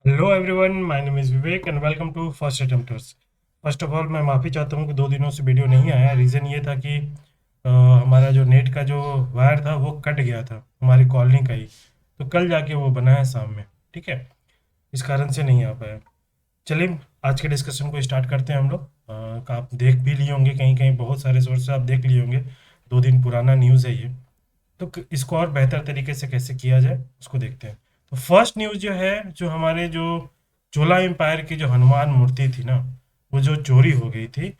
Hello everyone, my name is Vivek and welcome to first attempters. First of all मैं माफ़ी चाहता हूँ कि 2 दिनों से वीडियो नहीं आया। रीज़न ये था कि हमारा जो नेट का जो वायर था वो कट गया था, हमारी कॉलोनी का ही। तो कल जाके वो बना है शाम में। ठीक है, इस कारण से नहीं आ पाया। चलिए आज के डिस्कशन को स्टार्ट करते हैं हम लोग। आप देख भी लिए होंगे, कहीं कहीं बहुत सारे सोर्स से आप देख लिए होंगे। 2 दिन पुराना न्यूज़ है ये। तो इसको और बेहतर तरीके से कैसे किया जाए उसको देखते हैं। तो फर्स्ट न्यूज़ जो है, जो हमारे जो चोला एम्पायर की जो हनुमान मूर्ति थी ना, वो जो चोरी हो गई थी,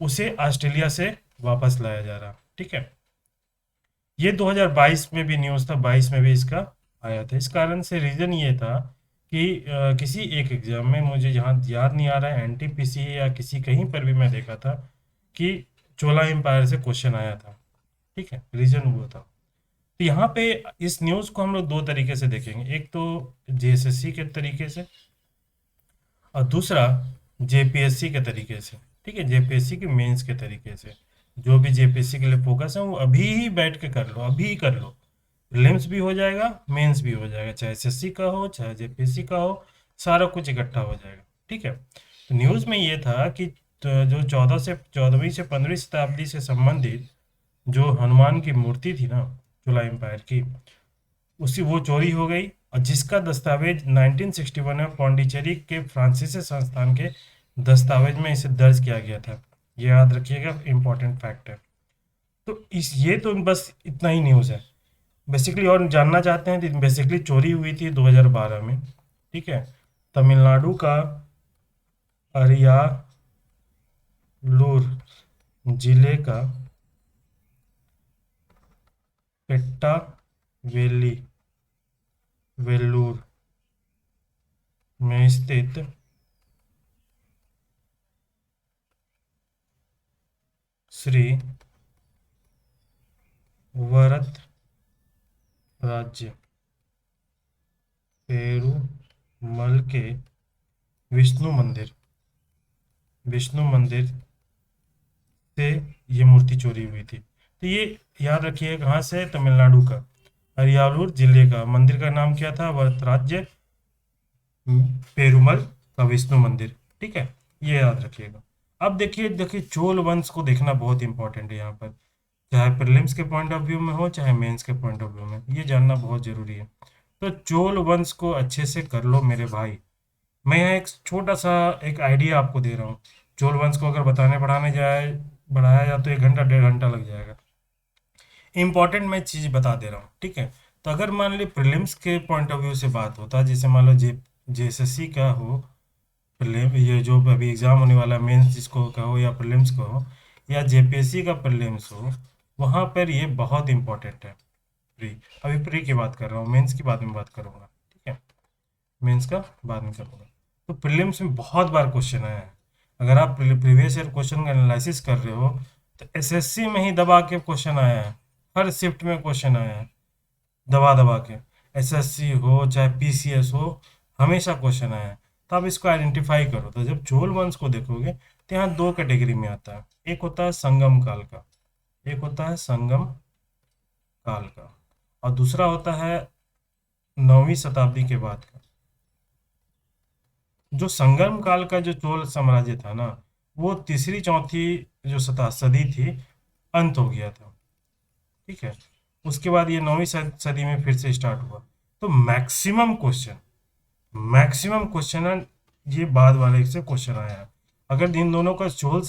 उसे ऑस्ट्रेलिया से वापस लाया जा रहा। ठीक है, ये 2022 में भी न्यूज़ था, 22 में भी इसका आया था। इस कारण से रीज़न ये था कि किसी एक एग्जाम में, मुझे जहाँ याद नहीं आ रहा है, एनटीपीसी या किसी कहीं पर भी मैं देखा था कि चोला एम्पायर से क्वेश्चन आया था। ठीक है, रीज़न वो था। तो यहाँ पे इस न्यूज़ को हम लोग दो तरीके से देखेंगे। एक तो जेएसएससी के तरीके से, और दूसरा जेपीएससी के तरीके से। ठीक है, जेपीएससी के मेंस के तरीके से। जो भी जेपीएससी के लिए फोकस है वो अभी ही बैठ के कर लो, अभी ही कर लो। प्रीलिम्स भी हो जाएगा, मेंस भी हो जाएगा, चाहे एसएससी का हो चाहे जेपीएससी का हो, सारा कुछ इकट्ठा हो जाएगा। ठीक है, तो न्यूज़ में ये था कि जो 14वीं से 15वीं शताब्दी से संबंधित जो हनुमान की मूर्ति थी ना, चोला एम्पायर की, उसी वो चोरी हो गई। और जिसका दस्तावेज 1961 में पौंडीचेरी के फ्रांसीसी संस्थान के दस्तावेज में इसे दर्ज किया गया था। ये याद रखिएगा, इंपॉर्टेंट फैक्ट है। तो इस ये तो बस इतना ही न्यूज़ है बेसिकली। और जानना चाहते हैं तो बेसिकली चोरी हुई थी 2012 में। ठीक है, तमिलनाडु का अरियालूर जिले का पेट्टा वेली वेल्लूर में स्थित श्री वरद राज्य पेरुमल के विष्णु मंदिर विष्णु मंदिर से ये मूर्ति चोरी हुई थी। तो ये याद रखिए, कहाँ से? तमिलनाडु का अरियालूर जिले का। मंदिर का नाम क्या था? वरदराज्य पेरुमल का विष्णु मंदिर। ठीक है, ये याद रखिएगा। अब देखिए देखिए, चोल वंश को देखना बहुत इंपॉर्टेंट है यहाँ पर। चाहे प्रीलिम्स के पॉइंट ऑफ व्यू में हो चाहे मेंस के पॉइंट ऑफ व्यू में, ये जानना बहुत जरूरी है। तो चोल वंश को अच्छे से कर लो मेरे भाई। मैं यहाँ एक छोटा सा एक आइडिया आपको दे रहा हूँ। चोल वंश को अगर बताने पढ़ाने जाए बढ़ाया जाए तो 1 घंटा 1.5 घंटा लग जाएगा। इंपॉर्टेंट मैं चीज़ बता दे रहा हूँ। ठीक है, तो अगर मान ली प्रीलिम्स के पॉइंट ऑफ व्यू से बात होता, जैसे मान लो जेएसएससी का हो, प्रीलिम ये जो अभी एग्ज़ाम होने वाला है, मेंस जिसको का हो या प्रीलिम्स का हो, या जेपीएससी का प्रीलिम्स हो, वहाँ पर ये बहुत इंपॉर्टेंट है। प्री अभी प्री की बात कर रहा हूँ, मेंस की बाद में बात करूँगा। ठीक है, मेंस का बाद में करूँगा। तो प्रीलिम्स में बहुत बार क्वेश्चन आया है। अगर आप प्रीवियस ईयर क्वेश्चन का एनालिसिस कर रहे हो तो एसएससी में ही दबा के क्वेश्चन आया है। हर शिफ्ट में क्वेश्चन आया है, दबा दबा के। एसएससी हो चाहे पीसीएस हो, हमेशा क्वेश्चन आया है। तो आप इसको आइडेंटिफाई करो। तो जब चोल वंश को देखोगे तो यहाँ दो कैटेगरी में आता है। एक होता है संगम काल का, एक होता है संगम काल का, और दूसरा होता है 9वीं शताब्दी के बाद का। जो संगम काल का जो चोल साम्राज्य था ना, वो तीसरी चौथी जो सदी थी, अंत हो गया था। ठीक है, उसके बाद ये 9वीं सदी में फिर से स्टार्ट हुआ। तो मैक्सिमम क्वेश्चन है, ये बाद वाले से क्वेश्चन आया है। अगर इन दोनों का चोल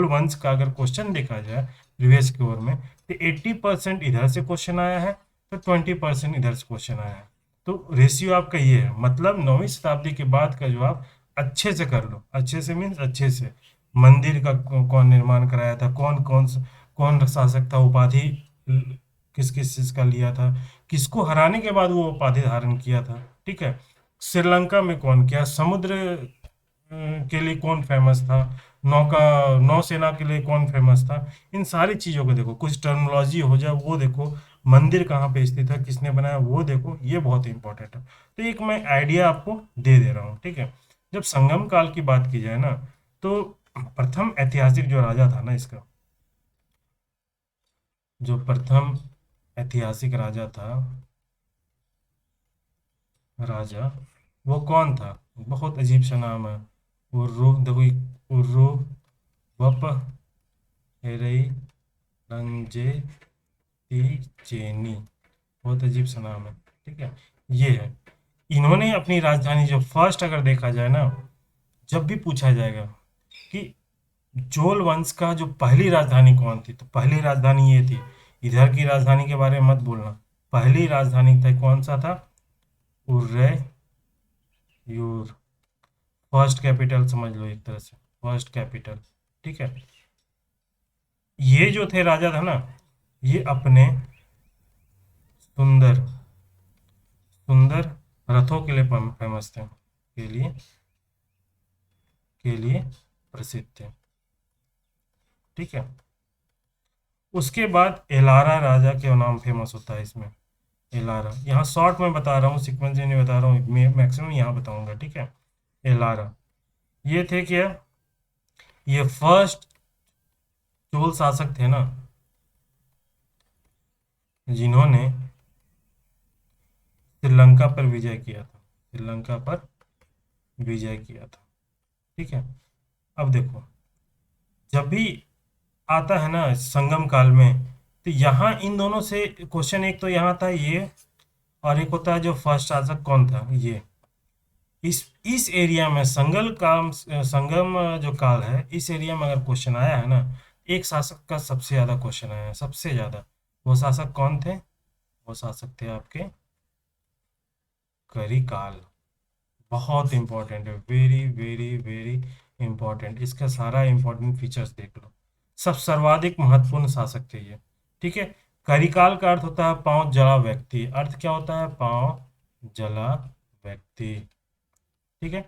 वंश का अगर क्वेश्चन देखा जाए प्रीवियस की ओर में, तो 80% इधर से क्वेश्चन आया है, तो 20% इधर से क्वेश्चन आया है। तो रेशियो आपका ये है। मतलब 9वीं शताब्दी के बाद का जो आप अच्छे से कर लो, अच्छे से मीन्स अच्छे से। मंदिर का कौन निर्माण कराया था, कौन शासक था, उपाधि किस किस चीज का लिया था, किसको हराने के बाद वो उपाधि धारण किया था। ठीक है, श्रीलंका में कौन किया, समुद्र के लिए कौन फेमस था, नौका नौसेना के लिए कौन फेमस था। इन सारी चीज़ों को देखो, कुछ टर्मिनोलॉजी हो जाए वो देखो, मंदिर कहाँ पे स्थित है, किसने बनाया वो देखो, ये बहुत इंपॉर्टेंट है। तो एक मैं आइडिया आपको दे रहा हूँ। ठीक है, जब संगम काल की बात की जाए ना, तो प्रथम ऐतिहासिक जो राजा था ना इसका, जो प्रथम ऐतिहासिक राजा था राजा वो कौन था? बहुत अजीब सा नाम है। उर्रू, देखो, उर्रू वप हेरई रंजे ती चेनी। बहुत अजीब सा नाम है। ठीक है, ये है। इन्होंने अपनी राजधानी जो फर्स्ट, अगर देखा जाए ना, जब भी पूछा जाएगा कि चोल वंश का जो पहली राजधानी कौन थी, तो पहली राजधानी ये थी। इधर की राजधानी के बारे में मत बोलना। पहली राजधानी था, कौन सा था? उर्रैयूर। फर्स्ट कैपिटल समझ लो एक तरह से, फर्स्ट कैपिटल। ठीक है, ये जो थे राजा था ना, ये अपने सुंदर सुंदर रथों के लिए फेमस थे, के लिए प्रसिद्ध थे। ठीक है, उसके बाद एलारा राजा के नाम फेमस होता है इसमें। एलारा, यहाँ शॉर्ट में बता रहा हूँ, सीक्वेंस में नहीं बता रहा हूँ, मैक्सिमम यहाँ बताऊंगा। ठीक है, एलारा ये थे क्या? ये फर्स्ट चोल शासक थे ना, जिन्होंने श्रीलंका पर विजय किया था। श्रीलंका पर विजय किया था। ठीक है, अब देखो, जब भी आता है ना संगम काल में, तो यहाँ इन दोनों से क्वेश्चन, एक तो यहाँ था ये, और एक होता है जो फर्स्ट शासक कौन था, ये। इस एरिया में संगम जो काल है, इस एरिया में अगर क्वेश्चन आया है ना, एक शासक का सबसे ज्यादा क्वेश्चन आया है, सबसे ज्यादा। वो शासक कौन थे? वो शासक थे आपके करिकाल। बहुत इंपॉर्टेंट है, वेरी वेरी वेरी इंपॉर्टेंट। इसका सारा इंपॉर्टेंट फीचर्स देख लो। सब सर्वाधिक महत्वपूर्ण शासक थे ये। ठीक है, करिकाल का अर्थ होता है पांव जला व्यक्ति। अर्थ क्या होता है? पांव जला व्यक्ति। ठीक है,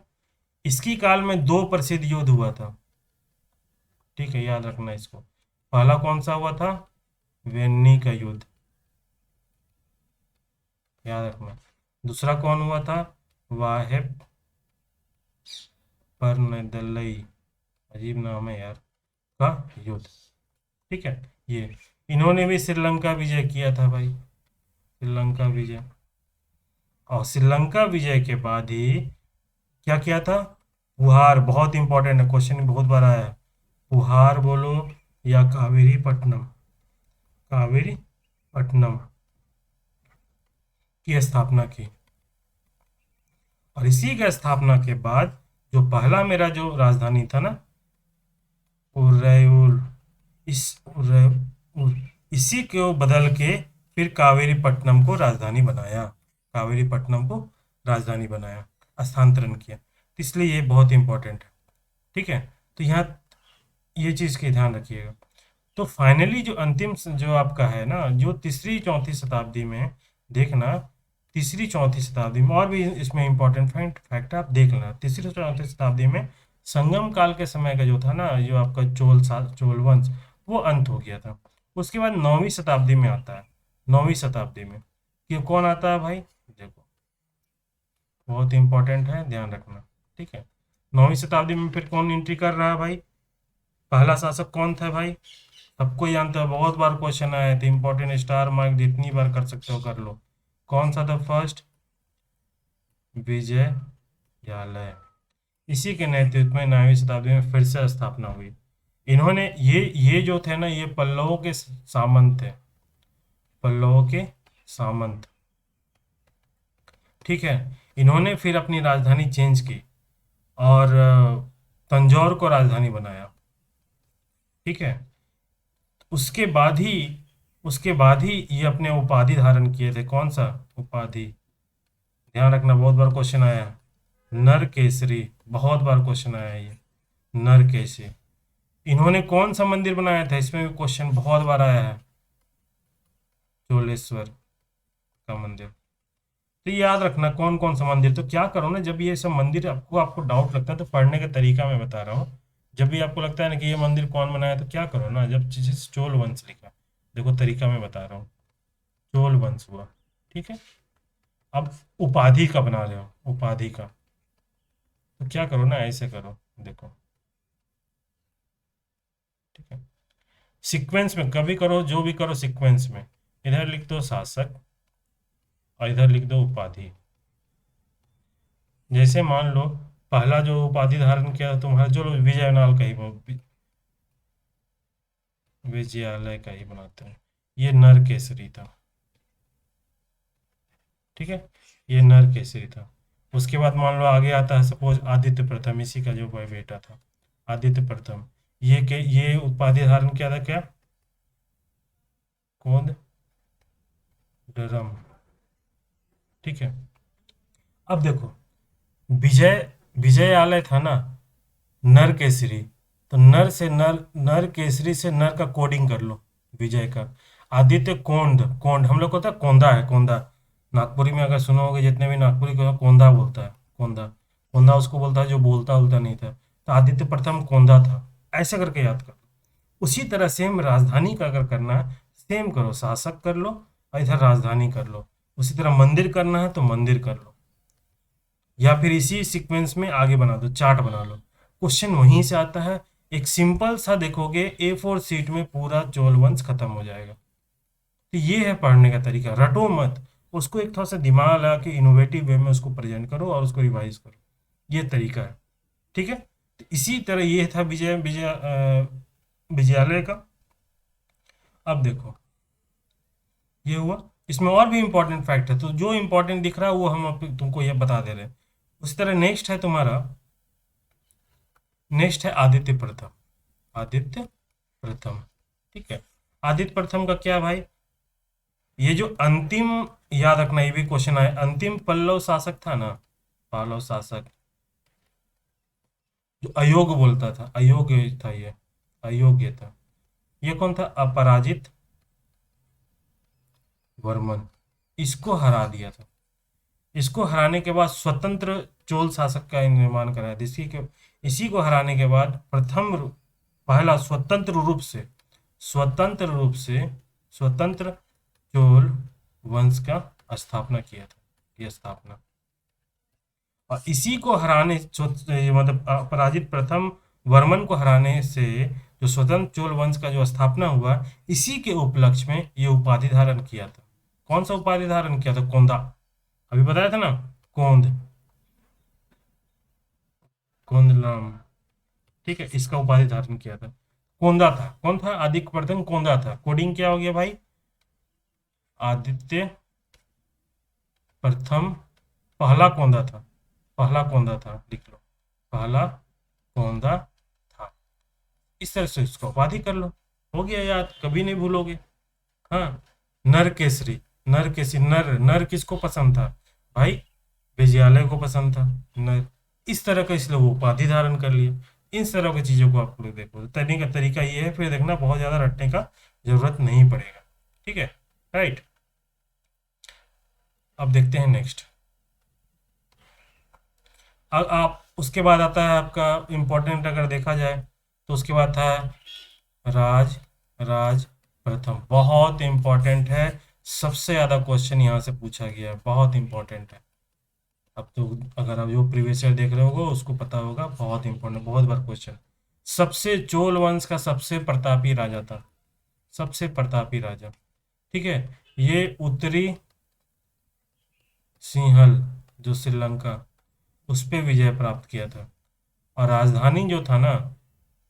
इसकी काल में दो प्रसिद्ध युद्ध हुआ था। ठीक है, याद रखना इसको। पहला कौन सा हुआ था? वेन्नी का युद्ध, याद रखना। दूसरा कौन हुआ था? वाहेप पर्णदलई, अजीब नाम है यार, का युद्ध। ठीक है, ये इन्होंने भी श्रीलंका विजय किया था भाई, श्रीलंका विजय। और श्रीलंका विजय के बाद ही क्या किया था? पुहार, बहुत इंपॉर्टेंट है, क्वेश्चन बहुत बार आया है। पुहार बोलो या कावेरी पट्टनम, कावेरी पट्टनम की स्थापना की। और इसी का स्थापना के बाद जो पहला मेरा जो राजधानी था ना, उरैयूर, इस इसी को बदल के फिर कावेरीपट्टनम को राजधानी बनाया। कावेरीपट्टनम को राजधानी बनाया, स्थानांतरण किया। तो इसलिए ये बहुत इंपॉर्टेंट है। ठीक है, तो यहाँ ये चीज़ के ध्यान रखिएगा। तो फाइनली जो अंतिम जो आपका है ना, जो तीसरी चौथी शताब्दी में, देखना, तीसरी चौथी शताब्दी में, और भी इसमें इंपॉर्टेंट फैक्ट आप देख लेना। तीसरी चौथी शताब्दी में संगम काल के समय का जो था ना, जो आपका चोल वंश, वो अंत हो गया था। उसके बाद 9वीं शताब्दी में आता है। 9वीं शताब्दी में कि कौन आता है भाई? देखो, बहुत इंपॉर्टेंट है, ध्यान रखना। ठीक है, 9वीं शताब्दी में फिर कौन एंट्री कर रहा है भाई? पहला शासक कौन था भाई? सबको जानते हो, बहुत बार क्वेश्चन आए थे, इंपॉर्टेंट, स्टार मार्क जितनी बार कर सकते हो कर लो। कौन सा था फर्स्ट? विजय यालय। इसी के नेतृत्व में 9वीं शताब्दी में फिर से स्थापना हुई। इन्होंने ये जो थे ना, ये पल्लवों के सामंत थे, पल्लवों के सामंत। ठीक है, इन्होंने फिर अपनी राजधानी चेंज की और तंजौर को राजधानी बनाया। ठीक है, उसके बाद ही उसके बाद ही ये अपने उपाधि धारण किए थे। कौन सा उपाधि? ध्यान रखना, बहुत बार क्वेश्चन आया है। नर केसरी, बहुत बार क्वेश्चन आया है ये, नर केसरी। इन्होंने कौन सा मंदिर बनाया था? इसमें भी क्वेश्चन बहुत बार आया है, चोलेश्वर का मंदिर। तो ये याद रखना कौन कौन सा मंदिर। तो क्या करो ना, जब ये सब मंदिर आपको डाउट लगता है, तो पढ़ने का तरीका मैं बता रहा हूँ। जब भी आपको लगता है ना कि ये मंदिर कौन बनाया, तो क्या करो ना, जब जैसे चोल वंश लिखा, देखो तरीका मैं बता रहा हूँ, चोल वंश हुआ। ठीक है, अब उपाधि का बना रहे हो, उपाधि का, तो क्या करो ना, ऐसे करो, देखो। ठीक है, सीक्वेंस में कभी करो, जो भी करो सीक्वेंस में, इधर लिख दो शासक और इधर लिख दो उपाधि। जैसे मान लो पहला जो उपाधि धारण किया तुम्हारा, जो विजयनाल का ही विजयालय का ही बनाते हैं, ये नर केसरी था। ठीक है, ये नर केसरी था। उसके बाद मान लो आगे आता है सपोज आदित्य प्रथम, इसी का जो बेटा था आदित्य प्रथम, ये उपाधि धारण किया था क्या? कौन? डरम। ठीक है, अब देखो, विजय विजयालय था ना, नर केसरी, तो नर से नर केसरी से नर का कोडिंग कर लो, विजय का। आदित्य कोंड, कोंड हम लोग को होता है कोंदा, है कोंदा। नागपुरी में अगर सुनोगे, जितने भी नागपुरी को कोंदा बोलता है, कोंदा। कोंदा उसको बोलता है जो बोलता उलता नहीं था। तो आदित्य प्रथम कोंदा था, ऐसे करके याद कर। उसी तरह सेम राजधानी का अगर करना है, सेम करो, शासक कर लो और इधर राजधानी कर लो। उसी तरह मंदिर करना है तो मंदिर कर लो, या फिर इसी सीक्वेंस में आगे बना दो, चार्ट बना लो। क्वेश्चन वहीं से आता है। एक सिंपल सा देखोगे A4 सीट में पूरा चोल वंश खत्म हो जाएगा। तो ये है पढ़ने का तरीका, रटो मत, उसको एक थोड़ा सा दिमाग लगा के इनोवेटिव वे में उसको प्रेजेंट करो और उसको रिवाइज करो, ये तरीका है। ठीक है, तो इसी तरह ये था विजयालय का। अब देखो, ये हुआ। इसमें और भी इंपॉर्टेंट फैक्ट है, तो जो इंपॉर्टेंट दिख रहा है वो हम अब तुमको ये बता दे रहे हैं। उसी तरह नेक्स्ट है तुम्हारा, नेक्स्ट है आदित्य प्रथम। आदित्य प्रथम, ठीक है। आदित्य प्रथम का क्या भाई, ये जो अंतिम, याद रखना ये भी क्वेश्चन आया, अंतिम पल्लव शासक था ना, पल्लव शासक जो अयोग्य बोलता था, अयोग्य था ये, अयोग्य था। ये कौन था? अपराजित वर्मन। इसको हरा दिया था। इसको हराने के बाद स्वतंत्र चोल शासक का निर्माण कराया था। इसी को हराने के बाद पहला स्वतंत्र चोल वंश का स्थापना किया था, ये स्थापना। और इसी को मतलब पराजित प्रथम वर्मन को हराने से जो स्वतंत्र चोल वंश का जो स्थापना हुआ, इसी के उपलक्ष्य में ये उपाधि धारण किया था। कौन सा उपाधि धारण किया था? कोंदा। अभी बताया था ना, कोंद, कोंदलाम। ठीक है, इसका उपाधि धारण किया था, कोंदा था। कौन था? आदित्य प्रथम कोंदा था। कोडिंग क्या हो गया भाई? आदित्य प्रथम पहला कोंदा था, पहला कोंदा था, लिख लो, पहला कोंदा था। इस तरह से इसको उपाधि कर लो, हो गया याद, कभी नहीं भूलोगे। हाँ, नर केसरी, नर केसरी, नर नर किसको पसंद था भाई? विजयालय को पसंद था नर, इस तरह का, इसलिए वो उपाधि धारण कर लिया। इन तरह की चीजों को आप लोग देखो, तैरने का तरीका ये है, फिर देखना बहुत ज्यादा रटने का जरूरत नहीं पड़ेगा। ठीक है, राइट। अब देखते हैं नेक्स्ट। अब आप उसके बाद आता है आपका इम्पोर्टेंट, अगर देखा जाए तो उसके बाद था राज राज प्रथम। बहुत इंपॉर्टेंट है, सबसे ज्यादा क्वेश्चन यहाँ से पूछा गया है, बहुत इंपॉर्टेंट है। अब तो अगर आप जो प्रीवियस ईयर देख रहे होगे उसको पता होगा, बहुत इंपॉर्टेंट, बहुत बार क्वेश्चन। सबसे चोल वंश का सबसे प्रतापी राजा था, सबसे प्रतापी राजा। ठीक है, ये उत्तरी सिंहल जो श्रीलंका, उस पे विजय प्राप्त किया था। और राजधानी जो था ना,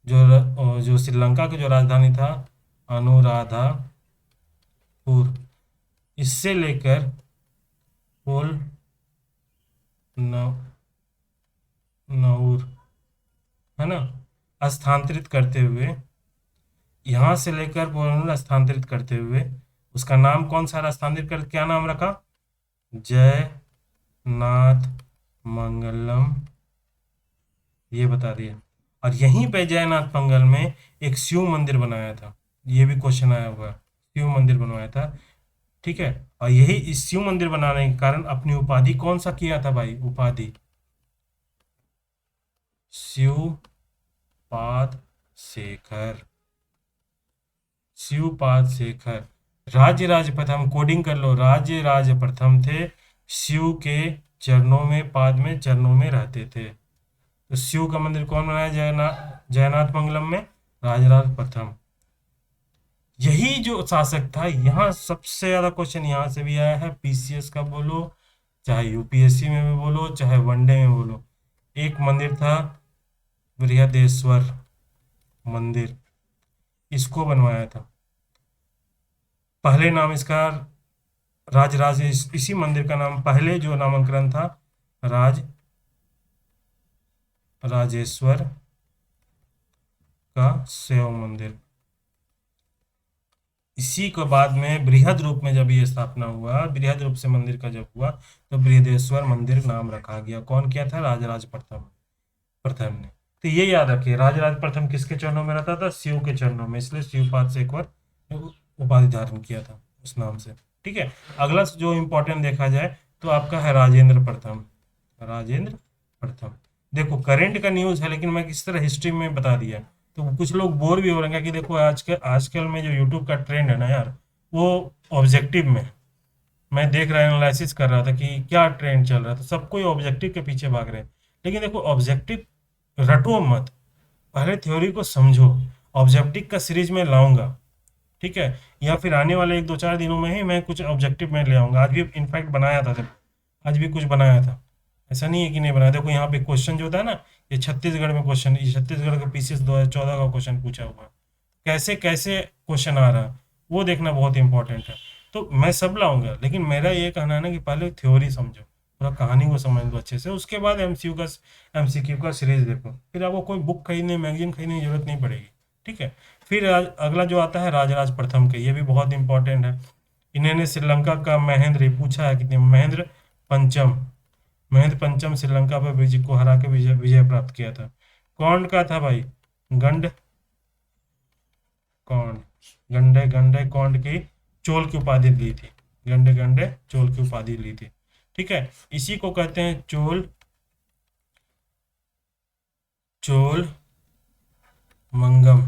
जो श्रीलंका की जो राजधानी था, अनुराधापुर। इससे लेकर पोल नौर, है ना, स्थानांतरित करते हुए, यहाँ से लेकर पोलंड स्थानांतरित करते हुए, उसका नाम कौन सा स्थानांतरित कर, क्या नाम रखा? जयनाथ मंगलम, ये बता दिया। और यहीं पे जयनाथ मंगल में एक शिव मंदिर बनाया था, ये भी क्वेश्चन आया हुआ है, शिव मंदिर बनवाया था। ठीक है, और यही इस शिव मंदिर बनाने के कारण अपनी उपाधि कौन सा किया था भाई? उपाधि शिवपाद शेखर, शिवपाद शेखर। राज्य राज प्रथम, कोडिंग कर लो, राज्य राज प्रथम थे, शिव के चरणों में, पाद में, चरणों में रहते थे। तो शिव का मंदिर कौन बनाया? जयनाथ मंगलम में, राजराज प्रथम। यही जो शासक था, यहाँ सबसे ज्यादा क्वेश्चन यहाँ से भी आया है, पीसीएस का बोलो चाहे यूपीएससी में भी बोलो चाहे वनडे में बोलो। एक मंदिर था बृहदेश्वर मंदिर, इसको बनवाया था। पहले नाम इसका राजराज, इसी मंदिर का नाम पहले जो नामांकन था राज राजेश्वर का शिव मंदिर। इसी को बाद में बृहद रूप में जब ये स्थापना हुआ, बृहद रूप से मंदिर का जब हुआ, तो बृहदेश्वर मंदिर नाम रखा गया। कौन किया था? राजराज प्रथम प्रथम ने। तो ये याद रखिए, राजराज प्रथम किसके चरणों में रहता था? शिव के चरणों में, इसलिए शिवपाद से एक बार उपाधि धारण किया था उस नाम से। ठीक है। अगला जो इम्पोर्टेंट देखा जाए तो आपका है राजेंद्र प्रथम। राजेंद्र प्रथम, देखो करेंट का न्यूज है लेकिन मैं किस तरह हिस्ट्री में बता दिया, तो कुछ लोग बोर भी हो रहे हैं कि देखो आजकल में जो यूट्यूब का ट्रेंड है ना यार, वो ऑब्जेक्टिव में, मैं देख रहा एनालिसिस कर रहा था कि क्या ट्रेंड चल रहा था, सब कोई ऑब्जेक्टिव के पीछे भाग रहे हैं। लेकिन देखो ऑब्जेक्टिव रटो मत, पहले थ्योरी को समझो। ऑब्जेक्टिव का सीरीज में लाऊंगा, ठीक है, या फिर आने वाले 1 2 4 दिनों में ही मैं कुछ ऑब्जेक्टिव में ले आऊंगा। आज भी इनफैक्ट बनाया था, आज भी कुछ बनाया था, ऐसा नहीं है कि नहीं बनाया। देखो यहाँ पे क्वेश्चन जो होता है ना, ये छत्तीसगढ़ में क्वेश्चन, ये छत्तीसगढ़ का पीसीएस 2014 का क्वेश्चन पूछा हुआ है, कैसे कैसे क्वेश्चन आ रहा है वो देखना बहुत इंपॉर्टेंट है। तो मैं सब लाऊंगा, लेकिन मेरा ये कहना है ना कि पहले थ्योरी समझो, पूरा कहानी को समझ लो अच्छे से, उसके बाद एमसीक्यू का सीरीज देखो, फिर आपको कोई बुक खरीदने मैगजीन खरीदने की जरूरत नहीं पड़ेगी। ठीक है। फिर अगला जो आता है राजराज प्रथम के, ये भी बहुत इंपॉर्टेंट है। इन्होंने श्रीलंका का महेंद्र, ये पूछा है कितने, पंचम महेंद्र पंचम श्रीलंका पर विजय को हरा के विजय विजय प्राप्त किया था। कौन का था भाई? गंड कौंड, गंडे गंडे कौंड की चोल की उपाधि ली थी। गंडे गंडे चोल की उपाधि ली थी। ठीक है। इसी को कहते हैं चोल मंगम।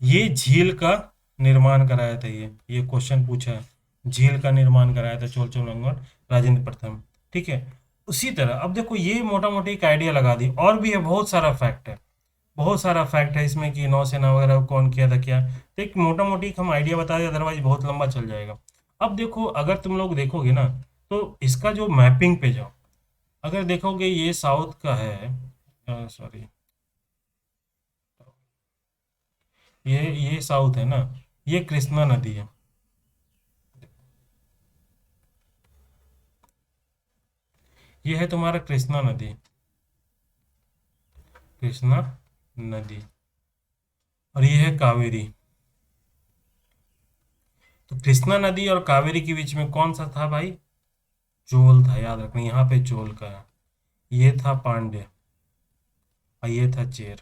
ये झील का निर्माण कराया था, ये क्वेश्चन पूछा है, झील का निर्माण कराया था चोल मंगल राजेंद्र प्रथम। ठीक है। उसी तरह अब देखो, ये मोटा मोटी एक आइडिया लगा दी, और भी है बहुत सारा फैक्ट है, बहुत सारा फैक्ट है इसमें कि नौसेना वगैरह कौन किया था क्या। तो एक मोटा मोटी हम आइडिया बता दें, अदरवाइज बहुत लंबा चल जाएगा। अब देखो, अगर तुम लोग देखोगे ना, तो इसका जो मैपिंग पे जाओ, अगर देखोगे ये साउथ का है, सॉरी, ये साउथ है ना, ये कृष्णा नदी है, ये है तुम्हारा कृष्णा नदी, कृष्णा नदी, और ये है कावेरी। तो कृष्णा नदी और कावेरी के बीच में कौन सा था भाई? चोल था, याद रखना, यहाँ पे चोल का है, ये था पांड्य और ये था चेर।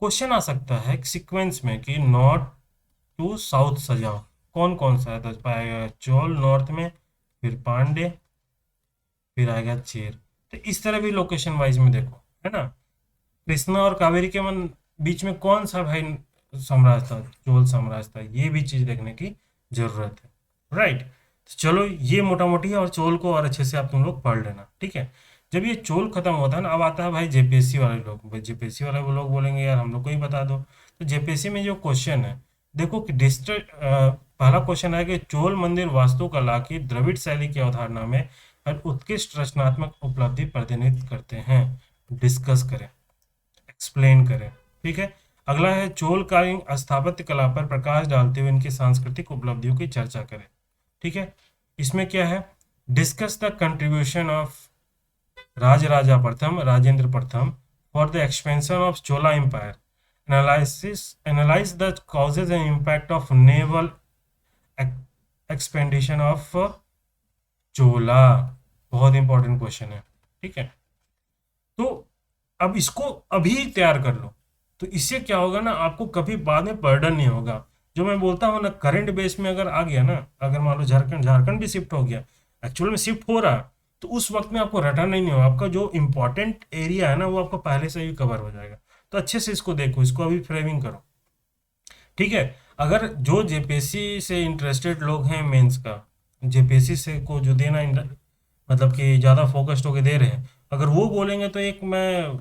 क्वेश्चन आ सकता है सीक्वेंस में कि नॉर्थ टू साउथ सजाओ, कौन कौन सा है, तो पाएगा चोल नॉर्थ में, फिर पांड्य, फिर आएगा चेर। तो इस तरह भी लोकेशन वाइज में देखो, है ना। कृष्णा और कावेरी के बीच में कौन सा भाई साम्राज्य था? चोल साम्राज्य था। ये भी चीज देखने की जरूरत है, राइट। तो चलो, ये मोटा मोटी है, और चोल को और अच्छे से आप तुम लोग पढ़ लेना। ठीक है। जब ये चोल खत्म होता है ना, अब आता है भाई जेपीएससी वाले लोग। जेपीएससी वाले वो लोग बोलेंगे यार हम लोग को ही बता दो। तो जेपीएससी में जो क्वेश्चन है, देखो कि डिस्ट्रिक्ट, पहला क्वेश्चन है कि चोल मंदिर वास्तुकला की द्रविड़ शैली की अवधारणा में और उत्कृष्ट रचनात्मक उपलब्धि प्रतिनिधित्व करते हैं, डिस्कस करें, एक्सप्लेन करें। ठीक है। अगला है चोलकालीन स्थापत्य कला पर प्रकाश डालते हुए इनकी सांस्कृतिक उपलब्धियों की चर्चा करें। ठीक है। इसमें क्या है? Discuss the contribution of Rajaraja प्रथम, राजेंद्र प्रथम, for the expansion of Chola empire, analyse the causes and impact of naval expedition of Chola. बहुत इंपॉर्टेंट क्वेश्चन है। ठीक है। तो अब इसको अभी तैयार कर लो, तो इससे क्या होगा ना, आपको कभी बाद में बर्डन नहीं होगा। जो मैं बोलता हूँ ना, करंट बेस में अगर आ गया ना, अगर मान लो झारखंड भी शिफ्ट हो गया, एक्चुअल में शिफ्ट हो रहा, तो उस वक्त में आपको रटना नहीं होगा, आपका जो इंपॉर्टेंट एरिया है ना वो आपको पहले से ही कवर हो जाएगा। तो अच्छे से इसको देखो, इसको अभी फ्रेमिंग करो। ठीक है। अगर जो जेपीएससी से इंटरेस्टेड लोग हैं, मेंस का जेपीएससी से को जो देना मतलब कि ज़्यादा फोकस्ड होकर दे रहे हैं, अगर वो बोलेंगे तो एक मैं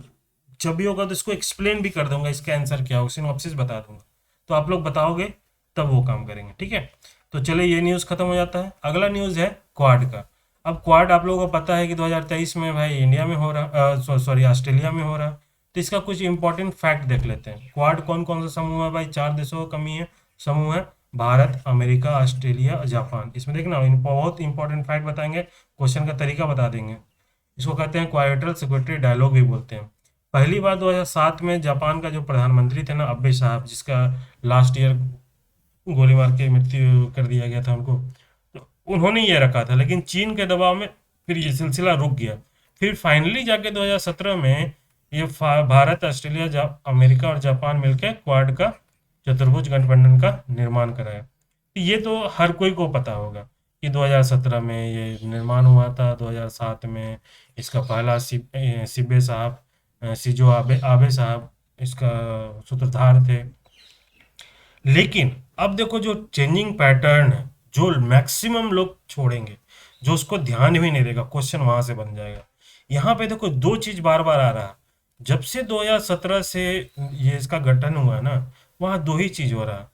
जब भी होगा तो इसको एक्सप्लेन भी कर दूंगा, इसका आंसर क्या होगा, सिनॉप्सिस बता दूंगा, तो आप लोग बताओगे तब वो काम करेंगे। ठीक है। तो चले, ये न्यूज़ खत्म हो जाता है। अगला न्यूज़ है क्वाड का। अब क्वाड आप लोगों को पता है कि 2023 में भाई इंडिया में हो रहा, सॉरी ऑस्ट्रेलिया में हो रहा। तो इसका कुछ इंपॉर्टेंट फैक्ट देख लेते हैं। क्वाड कौन कौन सा समूह है भाई? 4 देशों का कमी है समूह है, भारत, अमेरिका, ऑस्ट्रेलिया और जापान। इसमें देखना बहुत इंपॉर्टेंट फैक्ट बताएंगे, क्वेश्चन का तरीका बता देंगे। इसको कहते हैं क्वाड्रिलेटरल सिक्योरिटी डायलॉग भी बोलते हैं। पहली बार 2007 में जापान का जो प्रधानमंत्री थे ना, अब्बे साहब, जिसका लास्ट ईयर गोली मार के मृत्यु कर दिया गया था उनको, तो उन्होंने ये रखा था, लेकिन चीन के दबाव में फिर ये सिलसिला रुक गया। फिर फाइनली जाके 2017 में ये भारत, ऑस्ट्रेलिया, अमेरिका और जापान मिलकर क्वाड का चतुर्भुज गठबंधन का निर्माण कराया। तो ये तो हर कोई को पता होगा कि 2017 में ये निर्माण हुआ था। 2007 में इसका पहला शिबे साहब, शिजो आबे आबे साहब इसका सूत्रधार थे। लेकिन अब देखो जो चेंजिंग पैटर्न है, जो मैक्सिमम लोग छोड़ेंगे, जो उसको ध्यान भी नहीं देगा, क्वेश्चन वहां से बन जाएगा। यहाँ पे देखो दो चीज बार बार आ रहा है। जब से 2017 से ये इसका गठन हुआ है ना, वहाँ दो ही चीज हो रहा है।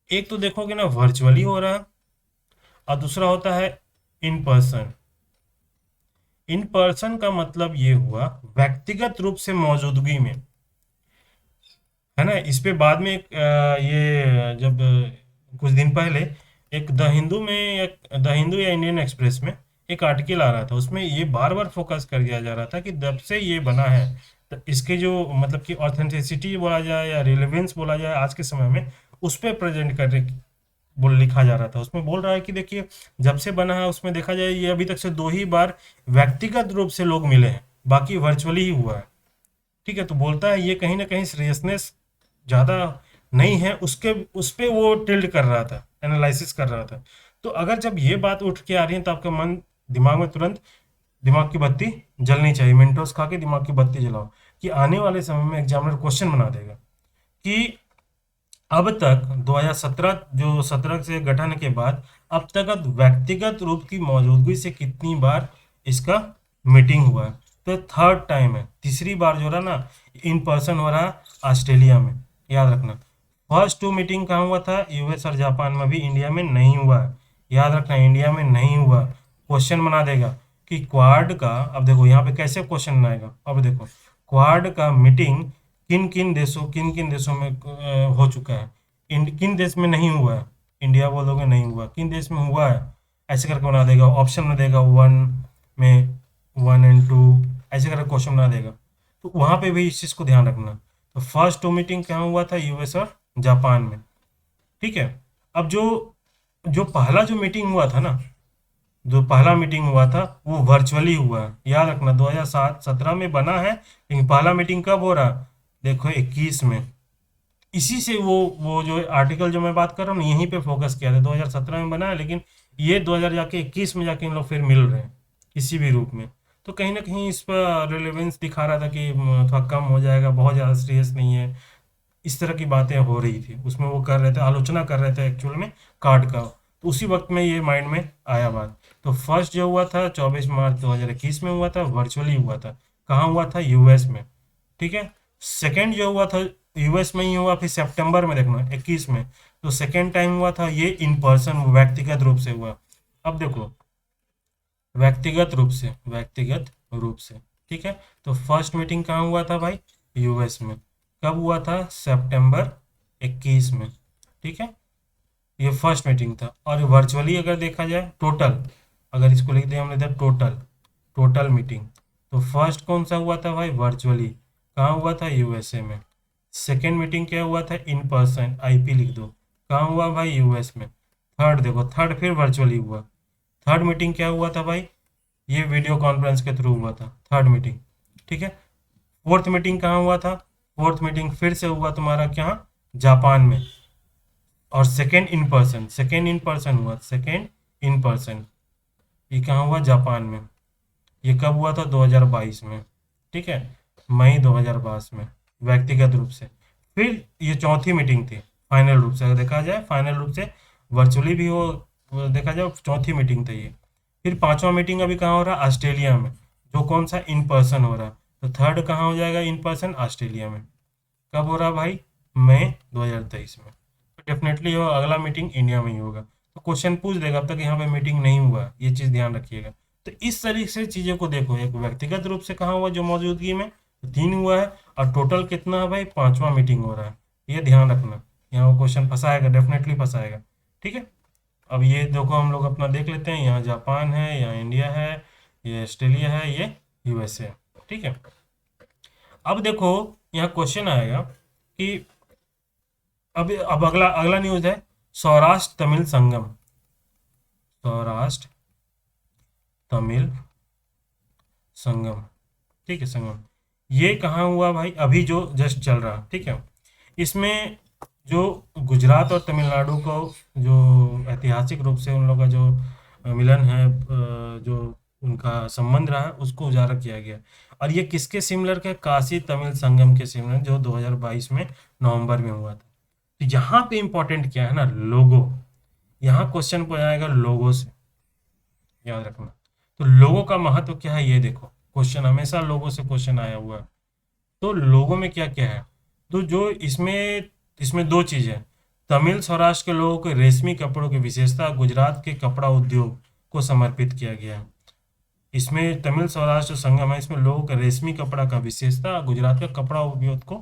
एक तो देखोगे ना वर्चुअली हो रहा है, और दूसरा होता है इन पर्सन। इन पर्सन का मतलब ये हुआ व्यक्तिगत रूप से मौजूदगी में, है ना। इस पे बाद में ये जब कुछ दिन पहले एक द हिंदू में, एक द हिंदू या इंडियन एक्सप्रेस में एक आर्टिकल आ रहा था, उसमें ये बार बार फोकस कर दिया जा रहा था कि जब से ये बना है, तो इसके जो मतलब कि ऑथेंटिसिटी बोला जाए या रिलेवेंस बोला जाए आज के समय में, उस पर प्रेजेंट कर बोल लिखा जा रहा था। उसमें बोल रहा है कि देखिए जब से बना है उसमें देखा जाए ये अभी तक से दो ही बार व्यक्तिगत रूप से लोग मिले हैं, बाकी वर्चुअली ही हुआ है। ठीक है, तो बोलता है ये कहीं ना कहीं सीरियसनेस ज़्यादा नहीं है, उसके उस पे वो टिल्ड कर रहा था, एनालिसिस कर रहा था। तो अगर जब ये बात उठ के आ रही है तो आपका मन, दिमाग में तुरंत दिमाग की बत्ती जलनी चाहिए। मिंटोस खा के दिमाग की बत्ती जलाओ कि आने वाले समय में एग्जामिनर क्वेश्चन बना देगा कि अब तक 2017 जो 17 से गठन के बाद अब तक व्यक्तिगत रूप की मौजूदगी से कितनी बार इसका मीटिंग हुआ है। तो थर्ड टाइम है, तीसरी बार जो रहा ना इन पर्सन हो रहा ऑस्ट्रेलिया में, याद रखना। फर्स्ट टू मीटिंग कहाँ हुआ था? यूएस और जापान में, भी इंडिया में नहीं हुआ है, याद रखना, इंडिया में नहीं हुआ। क्वेश्चन बना देगा कि क्वाड का, अब देखो यहाँ पे कैसे क्वेश्चन बनाएगा। अब देखो क्वाड का मीटिंग किन किन देशों में हो चुका है, किन देश में नहीं हुआ है। इंडिया बोलोगे नहीं हुआ, किन देश में हुआ है, ऐसे करके बना देगा। ऑप्शन में देगा वन में, 1 और 2, ऐसे करके क्वेश्चन बना देगा। तो वहाँ पे भी इस चीज़ को ध्यान रखना। तो फर्स्ट टू मीटिंग कहाँ हुआ था? यूएस और जापान में। ठीक है, अब जो जो पहला जो मीटिंग हुआ था ना, जो पहला मीटिंग हुआ था वो वर्चुअली हुआ है, याद रखना। 2017 में बना है, लेकिन पहला मीटिंग कब हो रहा? देखो 21 में। इसी से वो जो आर्टिकल जो मैं बात कर रहा हूँ यहीं पे फोकस किया था। 2017 में बना है, लेकिन ये 2000 जाके 21 में जाके इन लोग फिर मिल रहे हैं किसी भी रूप में। तो कहीं ना कहीं इस पर रिलेवेंस दिखा रहा था कि थोड़ा कम हो जाएगा, बहुत ज़्यादा सीरियस नहीं है, इस तरह की बातें हो रही थी। उसमें वो कर रहे थे, आलोचना कर रहे थे एक्चुअल में कार्ड का। तो उसी वक्त में ये माइंड में आया बात। तो फर्स्ट जो हुआ था 24 मार्च 2021 में हुआ था, वर्चुअली हुआ था। कहाँ हुआ था? यूएस में। ठीक है, सेकेंड जो हुआ था यूएस में ही हुआ, फिर सितंबर में देखना 21 में। तो सेकेंड टाइम हुआ था ये इन पर्सन, व्यक्तिगत रूप से हुआ। अब देखो व्यक्तिगत रूप से, ठीक है। तो फर्स्ट मीटिंग कहाँ हुआ था भाई? यूएस में। कब हुआ था? सितंबर 21 में। ठीक है, ये फर्स्ट मीटिंग था। और वर्चुअली अगर देखा जाए टोटल, अगर इसको लिख दें हमने इधर टोटल मीटिंग, तो फर्स्ट कौन सा हुआ था भाई? वर्चुअली। कहाँ हुआ था? यूएसए में। सेकेंड मीटिंग क्या हुआ था? इन पर्सन, आईपी लिख दो। कहाँ हुआ भाई? यूएस में। थर्ड देखो, थर्ड फिर वर्चुअली हुआ। थर्ड मीटिंग क्या हुआ था भाई? ये वीडियो कॉन्फ्रेंस के थ्रू हुआ था, थर्ड मीटिंग। ठीक है, फोर्थ मीटिंग कहाँ हुआ था? फोर्थ मीटिंग फिर से हुआ तुम्हारा क्या? जापान में। और सेकेंड इन पर्सन हुआ, सेकेंड इन पर्सन, ये कहाँ हुआ? जापान में। ये कब हुआ था? 2022 में। ठीक है, मई 2022 में, व्यक्तिगत रूप से। फिर ये चौथी मीटिंग थी फाइनल रूप से, अगर देखा जाए फाइनल रूप से वर्चुअली भी हो, देखा जाए चौथी मीटिंग थी ये। फिर पांचवा मीटिंग अभी कहाँ हो रहा? ऑस्ट्रेलिया में, जो कौन सा? इन पर्सन हो रहा। तो थर्ड कहाँ हो जाएगा? इन पर्सन ऑस्ट्रेलिया में। कब हो रहा भाई? मई 2023 में। तो डेफिनेटली हो अगला मीटिंग इंडिया में ही होगा। तो क्वेश्चन पूछ देगा, अब तक यहाँ पे मीटिंग नहीं हुआ, ये चीज़ ध्यान रखिएगा। तो इस तरीके से चीज़ों को देखो, एक व्यक्तिगत रूप से कहाँ हुआ जो मौजूदगी में, तो 3 हुआ है, और टोटल कितना है भाई, 5वां मीटिंग हो रहा है। ये ध्यान रखना, यहाँ वो क्वेश्चन फंसाएगा, डेफिनेटली फंसाएगा। ठीक है, अब ये देखो हम लोग अपना देख लेते हैं, यहाँ जापान है, यहाँ इंडिया है, ये ऑस्ट्रेलिया है, ये यूएसए है। ठीक है, अब देखो यहाँ क्वेश्चन आएगा कि अब अगला अगला न्यूज है, सौराष्ट्र तमिल संगम। सौराष्ट्र तमिल संगम, ठीक है, संगम ये कहाँ हुआ भाई, अभी जो जस्ट चल रहा। ठीक है, इसमें जो गुजरात और तमिलनाडु को जो ऐतिहासिक रूप से उन लोगों का जो मिलन है, जो उनका संबंध रहा है, उसको उजागर किया गया। और ये किसके सिमिलर के, काशी तमिल संगम के सिमिलर, जो 2022 में नवंबर में हुआ था। तो यहाँ पे इंपॉर्टेंट क्या है ना, लोगो। यहाँ क्वेश्चन को आएगा लोगो से, याद रखना। तो लोगों का महत्व क्या है, ये देखो, क्वेश्चन हमेशा लोगों से क्वेश्चन आया हुआ है। तो लोगों में क्या क्या है, तो जो इसमें इसमें दो चीजें, तमिल सौराष्ट्र के लोगों के रेशमी कपड़ों की विशेषता गुजरात के कपड़ा उद्योग को समर्पित किया गया है। इसमें तमिल सौराष्ट्र संगम है, इसमें लोगों का रेशमी कपड़ा का विशेषता गुजरात का कपड़ा उद्योग को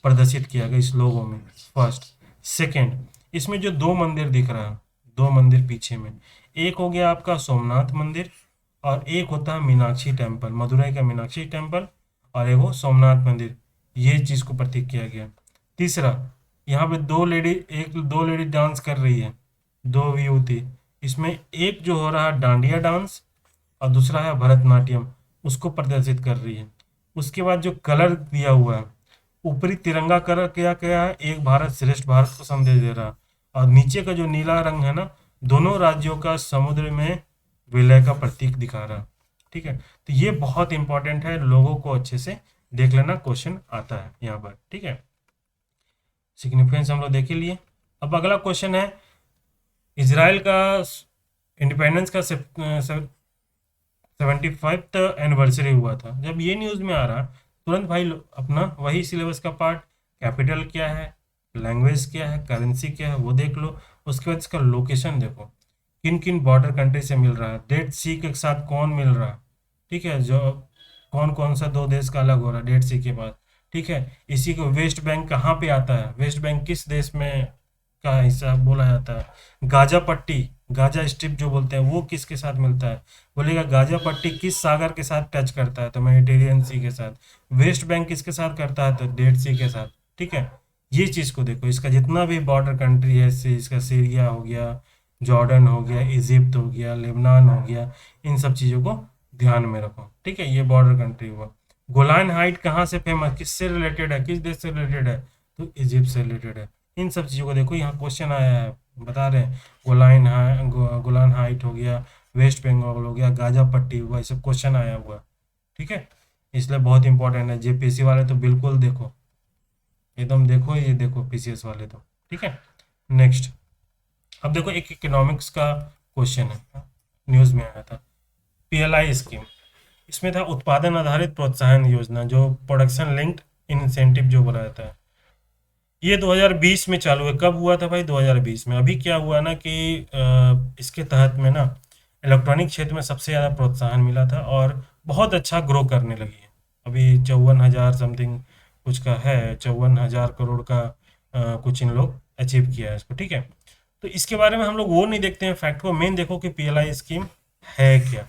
प्रदर्शित किया गया इस लोगों में। फर्स्ट, सेकंड, इसमें जो दो मंदिर दिख रहा है, दो मंदिर पीछे में, एक हो गया आपका सोमनाथ मंदिर, और एक होता है मीनाक्षी टेम्पल, मदुरई का मीनाक्षी टेम्पल, और एक वो सोमनाथ मंदिर, ये चीज को प्रतीक किया गया। तीसरा, यहाँ पे दो लेडी डांस कर रही है, दो युवती, इसमें एक जो हो रहा है डांडिया डांस, और दूसरा है भरतनाट्यम, उसको प्रदर्शित कर रही है। उसके बाद जो कलर दिया हुआ है, ऊपरी तिरंगा कलर क्या क्या है, एक भारत श्रेष्ठ भारत को संदेश दे रहा है, और नीचे का जो नीला रंग है ना, दोनों राज्यों का समुद्र में विलय का प्रतीक दिखा रहा है। ठीक है, तो ये बहुत इंपॉर्टेंट है, लोगों को अच्छे से देख लेना, क्वेश्चन आता है यहाँ पर। ठीक है, सिग्निफिकेंस हम लोग देख ही लिए। अब अगला क्वेश्चन है, इसराइल का इंडिपेंडेंस का 75th एनिवर्सरी हुआ था। जब ये न्यूज़ में आ रहा, तुरंत भाई अपना वही सिलेबस का पार्ट, कैपिटल क्या है, लैंग्वेज क्या है, करेंसी क्या है, वो देख लो। उसके बाद इसका लोकेशन देखो, किन किन बॉर्डर कंट्री से मिल रहा है, डेड सी के साथ कौन मिल रहा है। ठीक है, जो कौन कौन सा दो देश का अलग हो रहा है डेड सी के बाद। ठीक है, इसी को वेस्ट बैंक कहाँ पे आता है, वेस्ट बैंक किस देश में का हिस्सा बोला जाता है। गाजा पट्टी, गाजा स्ट्रिप जो बोलते हैं, वो किसके साथ मिलता है, बोलेगा गाजा पट्टी किस सागर के साथ टच करता है, तो मेडिटेरियन सी के साथ। वेस्ट बैंक किसके साथ करता है, तो डेड सी के साथ। ठीक है, ये चीज़ को देखो, इसका जितना भी बॉर्डर कंट्री है, इसका सीरिया हो गया, जॉर्डन हो गया, इजिप्ट हो गया, लेबनान हो गया, इन सब चीज़ों को ध्यान में रखो। ठीक है, ये बॉर्डर कंट्री हुआ। गोलान हाइट कहाँ से फेमस, किससे रिलेटेड है, किस देश से रिलेटेड है, तो इजिप्ट से रिलेटेड है। इन सब चीज़ों को देखो, यहाँ क्वेश्चन आया है, बता रहे हैं, गोलान हाइट हो गया, वेस्ट बंगाल हो गया, गाजा पट्टी हुआ, ये सब क्वेश्चन आया हुआ। ठीक है, इसलिए बहुत इंपॉर्टेंट है। जेपीसी वाले तो बिल्कुल देखो, एकदम देखो, ये देखो पीसीएस वाले तो। ठीक है, नेक्स्ट, अब देखो एक इकोनॉमिक्स का क्वेश्चन है, न्यूज़ में आया था, पीएलआई स्कीम। इसमें था उत्पादन आधारित प्रोत्साहन योजना, जो प्रोडक्शन लिंक्ड इंसेंटिव जो बोला जाता है। ये 2020 में चालू है। कब हुआ था भाई, 2020 में। अभी क्या हुआ ना कि इसके तहत में ना इलेक्ट्रॉनिक क्षेत्र में सबसे ज़्यादा प्रोत्साहन मिला था, और बहुत अच्छा ग्रो करने लगी है। अभी 54,000 समथिंग कुछ का है, 54,000 करोड़ का कुछ इन लोग अचीव किया है इसको। ठीक है, तो इसके बारे में हम लोग वो नहीं देखते हैं फैक्ट को, मेन देखो कि पीएलआई स्कीम है क्या।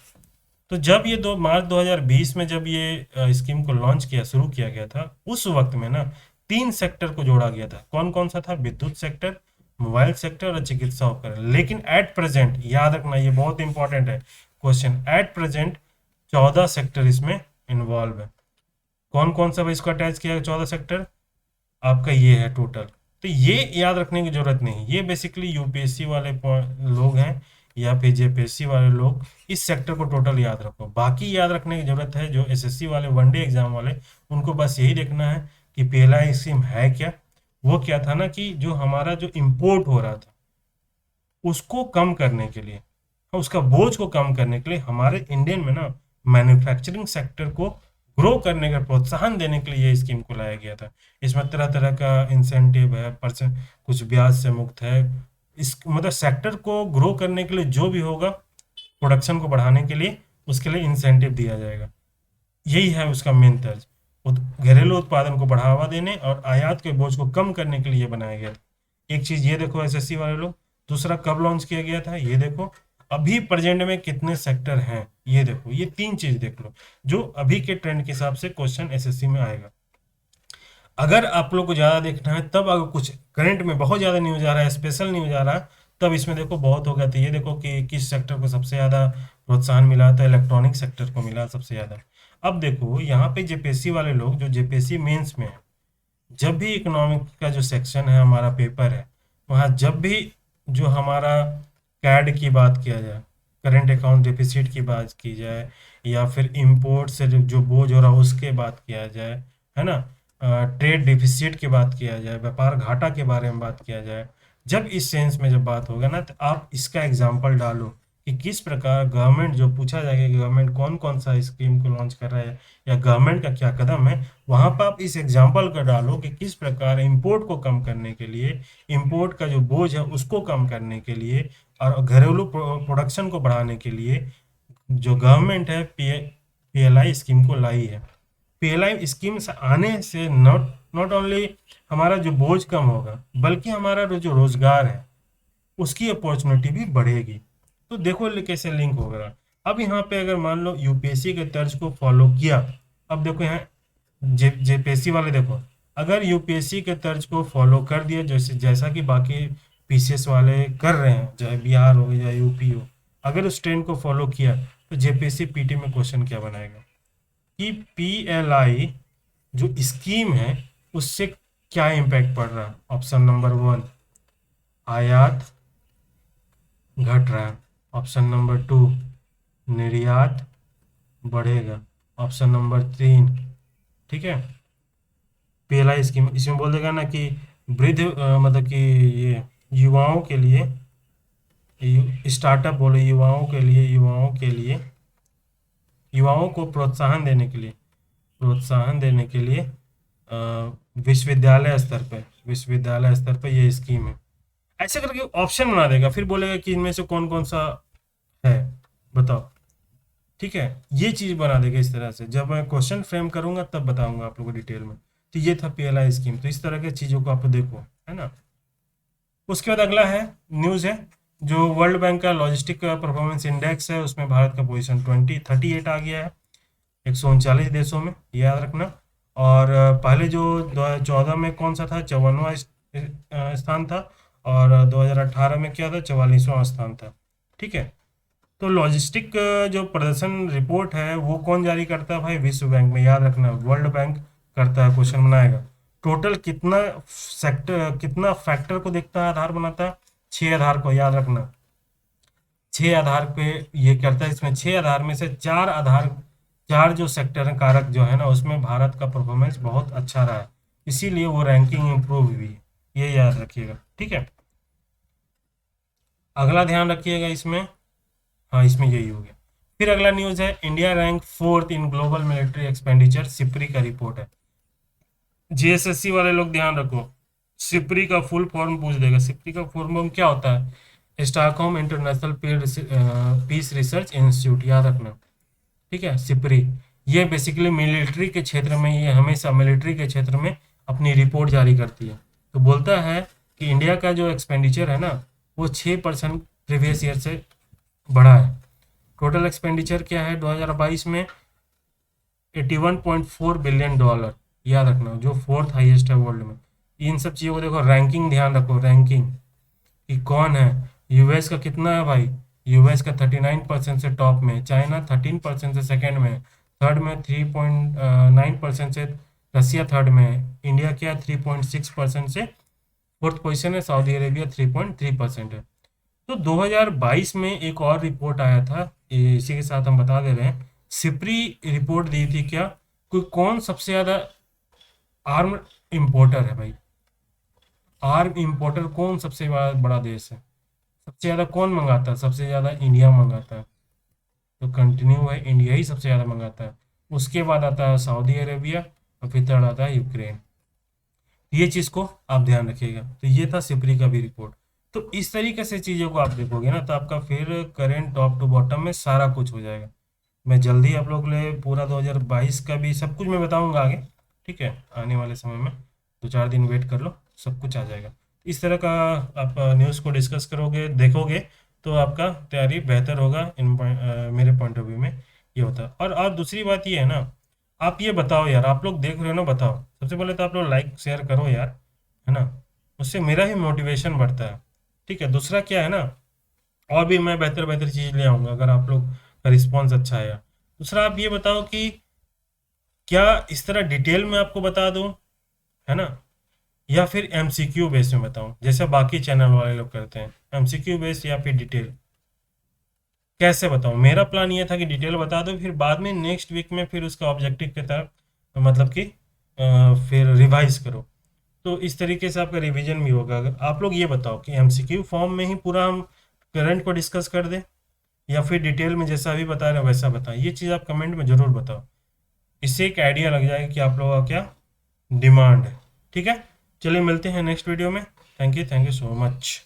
तो जब ये मार्च 2020 में जब ये स्कीम को लॉन्च किया, शुरू किया गया था, उस वक्त में ना 3 सेक्टर को जोड़ा गया था। कौन कौन सा था, विद्युत सेक्टर, मोबाइल सेक्टर और चिकित्सा उपकरण। लेकिन एट प्रेजेंट, याद रखना ये बहुत इंपॉर्टेंट है क्वेश्चन, एट प्रेजेंट 14 सेक्टर इसमें इन्वॉल्व है। कौन कौन सा भाई इसको अटैच किया, 14 सेक्टर आपका ये है टोटल। तो ये याद रखने की जरूरत नहीं, ये बेसिकली यूपीएससी वाले लोग हैं, या फिर जेपीएससी वाले लोग, इस सेक्टर को टोटल याद रखो। बाकी याद रखने की जरूरत है जो एसएससी वाले, वनडे एग्जाम वाले, उनको बस यही देखना है कि पीएलआई स्कीम है क्या। वो क्या था ना कि जो हमारा जो इम्पोर्ट हो रहा था, उसको कम करने के लिए, उसका बोझ को कम करने के लिए, हमारे इंडियन में ना मैन्युफैक्चरिंग सेक्टर को ग्रो करने का प्रोत्साहन देने के लिए ये स्कीम को लाया गया था। इसमें तरह तरह का इंसेंटिव है, परसेंट कुछ ब्याज से मुक्त है, इस मतलब सेक्टर को ग्रो करने के लिए जो भी होगा, प्रोडक्शन को बढ़ाने के लिए उसके लिए इंसेंटिव दिया जाएगा। यही है उसका मेन तर्ज। घरेलू उत्पादन को बढ़ावा देने और आयात के बोझ को कम करने के लिए बनाया गया। एक चीज ये देखो एसएससी वाले लोग, दूसरा कब लॉन्च किया गया था ये देखो, अभी प्रेजेंट में कितने सेक्टर हैं ये देखो, ये तीन चीज देख लो जो अभी के ट्रेंड के हिसाब से क्वेश्चन एसएससी में आएगा। अगर आप लोग को ज़्यादा देखना है, तब अगर कुछ करंट में बहुत ज़्यादा न्यूज आ रहा है, स्पेशल न्यूज आ रहा है, तब इसमें देखो बहुत हो गया। तो ये देखो कि किस सेक्टर को सबसे ज़्यादा प्रोत्साहन मिला, तो इलेक्ट्रॉनिक सेक्टर को मिला सबसे ज़्यादा। अब देखो यहाँ पे जेपीएससी वाले लोग जो जेपीएससी मेंस में है, जब भी इकोनॉमिक का जो सेक्शन है हमारा पेपर है, वहाँ जब भी जो हमारा कैड की बात किया जाए, करंट अकाउंट डेफिसिट की बात की जाए, या फिर इंपोर्ट से जो बोझ हो रहा है उसके बात किया जाए, है ना, ट्रेड डिफिसिट की बात किया जाए, व्यापार घाटा के बारे में बात किया जाए, जब इस सेंस में जब बात होगा ना, तो आप इसका एग्जाम्पल डालो कि किस प्रकार गवर्नमेंट, जो पूछा जाएगा कि गवर्नमेंट कौन कौन सा स्कीम को लॉन्च कर रहा है या गवर्नमेंट का क्या कदम है, वहाँ पर आप इस एग्जाम्पल का डालो कि किस प्रकार इंपोर्ट को कम करने के लिए, इंपोर्ट का जो बोझ है उसको कम करने के लिए और घरेलू प्रोडक्शन को बढ़ाने के लिए जो गवर्नमेंट है पीएलआई स्कीम को लाई है। पीएलआई स्कीम से आने से नॉट नॉट ओनली हमारा जो बोझ कम होगा, बल्कि हमारा जो रोजगार है उसकी अपॉर्चुनिटी भी बढ़ेगी। तो देखो कैसे लिंक हो रहा। अब यहाँ पे अगर मान लो यूपीएससी के तर्ज को फॉलो किया, अब देखो यहाँ जेपीएससी वाले देखो, अगर यूपीएससी के तर्ज को फॉलो कर दिया, जैसे जैसा कि बाकी पीसीएस वाले कर रहे हैं, चाहे बिहार हो या यूपी हो, अगर उस ट्रेंड को फॉलो किया, तो जेपीएससी पीटी में क्वेश्चन क्या बनाएगा कि पीएलआई जो स्कीम है उससे क्या इम्पैक्ट पड़ रहा है। ऑप्शन नंबर 1, आयात घट रहा है। ऑप्शन नंबर 2, निर्यात बढ़ेगा। ऑप्शन नंबर 3, ठीक है, पीएलआई स्कीम इसमें बोल देगा ना कि वृद्ध मतलब कि ये युवाओं के लिए, स्टार्टअप बोले युवाओं के लिए, युवाओं को प्रोत्साहन देने के लिए विश्वविद्यालय स्तर पर ये स्कीम है। ऐसे करके ऑप्शन बना देगा, फिर बोलेगा कि इनमें से कौन कौन सा है बताओ। ठीक है, ये चीज बना देगा इस तरह से। जब मैं क्वेश्चन फ्रेम करूंगा तब बताऊंगा आप लोगों को डिटेल में। तो ये था पीएलआई स्कीम। तो इस तरह की चीजों को आप देखो, है ना। उसके बाद अगला है न्यूज है जो वर्ल्ड बैंक का लॉजिस्टिक परफॉर्मेंस इंडेक्स है, उसमें भारत का पोजीशन 38 आ गया है 139 देशों में, याद रखना। और पहले जो 2014 में कौन सा था, 54वां स्थान था, और 2018 में क्या था, 44वां स्थान था। ठीक है, तो लॉजिस्टिक जो प्रदर्शन रिपोर्ट है वो कौन जारी करता है भाई, विश्व बैंक में, याद रखना वर्ल्ड बैंक करता है। क्वेश्चन बनाएगा टोटल कितना फैक्टर को देखता है, आधार बनाता है 6 आधार को, याद रखना 6 आधार पे ये करता है। इसमें 6 आधार में से 4 जो सेक्टर कारक जो है ना, उसमें भारत का परफॉर्मेंस बहुत अच्छा रहा है, इसीलिए वो रैंकिंग इंप्रूव हुई है, ये याद रखिएगा। ठीक है, अगला ध्यान रखिएगा इसमें, हाँ इसमें यही हो गया। फिर अगला न्यूज है India rank 4th in global military expenditure, SIPRI का रिपोर्ट है। जीएसएससी वाले लोग ध्यान रखो, सिप्री का फुल फॉर्म पूछ देगा। सिप्री का फुल फॉर्म क्या होता है, Stockholm International Peace Research Institute, याद रखना। ठीक है, सिप्री ये बेसिकली मिलिट्री के क्षेत्र में, ये हमेशा मिलिट्री के क्षेत्र में अपनी रिपोर्ट जारी करती है। तो बोलता है कि इंडिया का जो एक्सपेंडिचर है ना, वो 6% प्रीवियस ईयर से बढ़ा है। टोटल एक्सपेंडिचर क्या है 2022 में, $81.4 बिलियन, याद रखना, जो 4th हाईएस्ट है वर्ल्ड में। इन सब चीज़ों को देखो, रैंकिंग ध्यान रखो, रैंकिंग कि कौन है। यूएस का कितना है भाई, यूएस का 39% से टॉप में, चाइना 13% से सेकंड में, थर्ड में 3.9% से रसिया थर्ड में, इंडिया क्या 3.6% से फोर्थ पोजीशन है, सऊदी अरेबिया 3.3% है। तो 2022 में एक और रिपोर्ट आया था, इसी के साथ हम बता दे रहे हैं, सिप्री रिपोर्ट दी थी क्या, कोई कौन सबसे ज़्यादा आर्म इंपोर्टर है भाई, आर्म इंपोर्टर कौन सबसे बड़ा देश है, सबसे ज़्यादा कौन मंगाता है, सबसे ज़्यादा इंडिया मंगाता है। तो कंटिन्यू है, इंडिया ही सबसे ज़्यादा मंगाता है। उसके बाद आता है सऊदी अरेबिया, और फिर थर्ड आता है यूक्रेन। ये चीज़ को आप ध्यान रखिएगा। तो ये था सिप्री का भी रिपोर्ट। तो इस तरीके से चीज़ों को आप देखोगे ना, तो आपका फिर करेंट टॉप टू बॉटम में सारा कुछ हो जाएगा। मैं जल्दी आप लोग के लिए पूरा 2022 का भी सब कुछ मैं बताऊंगा आगे, ठीक है, आने वाले समय में। 2-4 दिन वेट कर लो, सब कुछ आ जाएगा। इस तरह का आप न्यूज़ को डिस्कस करोगे, देखोगे, तो आपका तैयारी बेहतर होगा। मेरे पॉइंट ऑफ व्यू में ये होता है। और दूसरी बात ये है ना, आप ये बताओ यार, आप लोग देख रहे हो ना, बताओ सबसे पहले तो आप लोग लाइक शेयर करो यार, है ना, उससे मेरा ही मोटिवेशन बढ़ता है। ठीक है, दूसरा क्या है ना, और भी मैं बेहतर बेहतर चीज़ ले आऊँगा अगर आप लोग का रिस्पॉन्स अच्छा आया। दूसरा आप ये बताओ कि क्या इस तरह डिटेल में आपको बता दूं, है ना, या फिर एमसीक्यू बेस में बताऊं जैसे बाकी चैनल वाले लोग करते हैं, एमसीक्यू बेस या फिर डिटेल, कैसे बताऊं? मेरा प्लान ये था कि डिटेल बता दो, फिर बाद में नेक्स्ट वीक में फिर उसका ऑब्जेक्टिव की तरफ, मतलब कि फिर रिवाइज करो। तो इस तरीके से आपका रिवीजन भी होगा। अगर आप लोग ये बताओ कि एमसीक्यू फॉर्म में ही पूरा हम करंट को डिस्कस कर दें, या फिर डिटेल में जैसा अभी बता रहे हैं वैसा बताएं, ये चीज़ आप कमेंट में ज़रूर बताओ। इससे एक आइडिया लग जाएगा कि आप लोगों का क्या डिमांड है। ठीक है, चलिए मिलते हैं नेक्स्ट वीडियो में। Thank you so much.